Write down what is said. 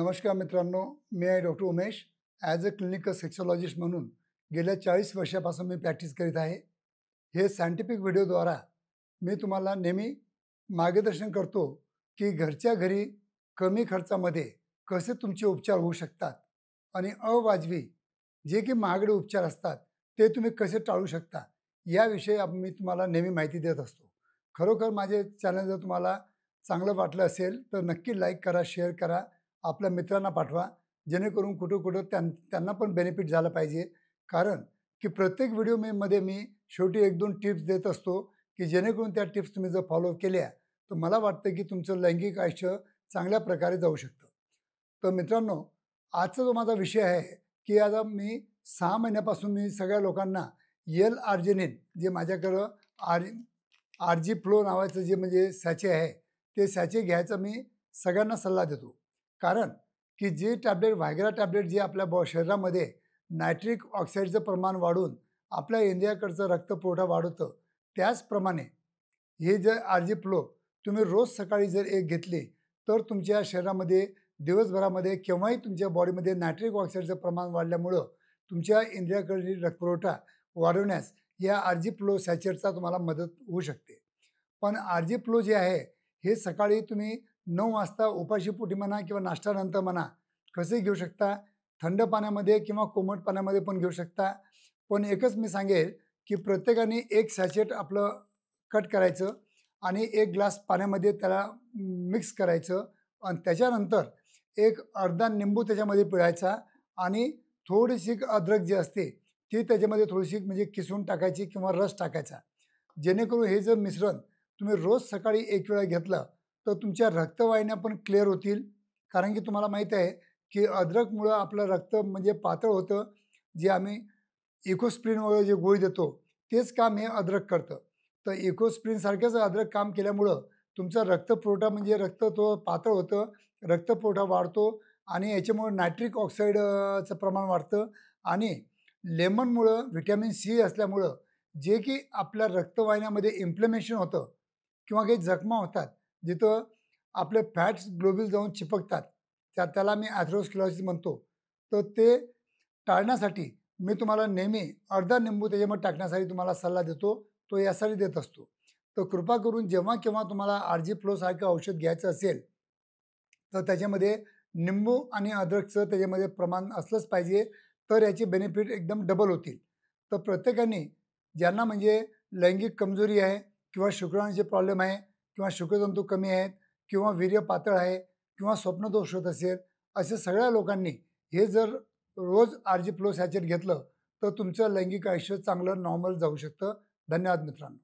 नमस्कार मित्रांनो, मी आहे doctor Umesh. As a clinical sexologist म्हणून गेल्या 40 वर्षापासून मी प्रॅक्टिस करीत आहे. हे सायंटिफिक व्हिडिओद्वारा मी तुम्हाला नेहमी मार्गदर्शन करतो की घरच्या घरी कमी खर्चामध्ये कसे तुमचे उपचार होऊ शकतात आणि अवाजवी जे की महागडे उपचार असतात ते तुम्ही कसे टाळू शकता याविषयी मी तुम्हाला नेहमी माहिती देत असतो. खरोखर माझे चॅनल जर तुम्हाला चांगलं वाटलं असेल तर नक्की लाईक करा, शेअर करा, आपल्या मित्रांना पाठवा, जेणेकरून कुठं कुठं त्यांना पण बेनिफिट झालं पाहिजे. कारण की प्रत्येक व्हिडिओ मध्ये मी शेवटी 1-2 टिप्स देत असतो की जेणेकरून त्या टिप्स तुम्ही जर फॉलो केल्या तर मला वाटतं की तुमचं लैंगिक आयुष्य चांगल्या प्रकारे जाऊ शकतं. तर मित्रांनो, आजचा जो माझा विषय आहे की आता मी 6 महिन्यापासून मी सगळ्या लोकांना L-आर्जिनिन जे माझ्याकडं आर जी फ्लो नावाचं जे म्हणजे सॅचे आहे ते सॅचे घ्यायचा मी सगळ्यांना सल्ला देतो. कारण की जे टॅबलेट व्हायग्रा टॅबलेट जे आपल्या शरीरामध्ये नायट्रिक ऑक्साईडचं प्रमाण वाढून आपल्या इंद्रियाकडचं रक्तपुरवठा वाढवतं, त्याचप्रमाणे हे जे आर जी फ्लो तुम्ही रोज सकाळी जर एक घेतली तर तुमच्या शरीरामध्ये दिवसभरामध्ये केव्हाही तुमच्या बॉडीमध्ये नायट्रिक ऑक्साईडचं प्रमाण वाढल्यामुळं तुमच्या इंद्रियाकडील रक्तपुरवठा वाढवण्यास या आर जी फ्लो सॅचेटचा तुम्हाला मदत होऊ शकते. पण आर जी फ्लो जे आहे हे सकाळी तुम्ही 9 वाजता उपाशीपोटी म्हणा किंवा नाश्त्यानंतर म्हणा कसे घेऊ शकता. थंड पाण्यामध्ये किंवा कोमट पाण्यामध्ये पण घेऊ शकता. पण एकच मी सांगेल की प्रत्येकाने एक सॅचेट आपलं कट करायचं आणि एक ग्लास पाण्यामध्ये त्याला मिक्स करायचं आणि त्याच्यानंतर एक अर्धा निंबू त्याच्यामध्ये पिळायचा आणि थोडीशी अद्रक जी असते ती त्याच्यामध्ये थोडीशी म्हणजे किसून टाकायची किंवा रस टाकायचा. जेणेकरून हे जर मिश्रण तुम्ही रोज सकाळी एक वेळा घेतलं तर तुमच्या रक्तवाहिन्या पण क्लिअर होतील. कारण की तुम्हाला माहीत आहे की अद्रकमुळं आपलं रक्त म्हणजे पातळ होतं. जे आम्ही इकोस्प्रिन वगैरे जे गोळी देतो तेच काम हे अद्रक करतं. तर इकोस्प्रिनसारखंच अद्रक काम केल्यामुळं तुमचा रक्तपुरवठा म्हणजे रक्त तो पातळ होतं, रक्तपुरवठा वाढतो आणि याच्यामुळं नायट्रिक ऑक्साईडचं प्रमाण वाढतं. आणि लेमनमुळं व्हिटॅमिन सी असल्यामुळं जे की आपल्या रक्तवाहिन्यामध्ये इन्फ्लेमेशन होतं किंवा काही जखमा होतात जिथं आपले फॅट्स ग्लोबिल जाऊन चिपकतात, त्याला मी ॲथेरोस्क्लेरोसिस म्हणतो. तर ते टाळण्यासाठी मी तुम्हाला नेहमी अर्धा निंबू त्याच्यामध्ये टाकण्यासाठी तुम्हाला सल्ला देतो, तो यासाठी देत असतो. तर कृपा करून जेव्हा केव्हा तुम्हाला आर जी फ्लोसारखं औषध घ्यायचं असेल तर त्याच्यामध्ये निंबू आणि अद्रकचं त्याच्यामध्ये प्रमाण असलंच पाहिजे, तर याचे बेनिफिट एकदम डबल होतील. तर प्रत्येकाने ज्यांना म्हणजे लैंगिक कमजोरी आहे किंवा शुक्राणूचे प्रॉब्लेम आहे किंवा शुक्रतंतू कमी आहेत किंवा वीर्य पातळ आहे किंवा स्वप्नदोष होत असेल, अशा सगळ्या लोकांनी हे जर रोज आर जी फ्लो सॅचेट घेतलं तर तुमचं लैंगिक आयुष्य चांगलं नॉर्मल जाऊ शकतं. धन्यवाद मित्रांनो.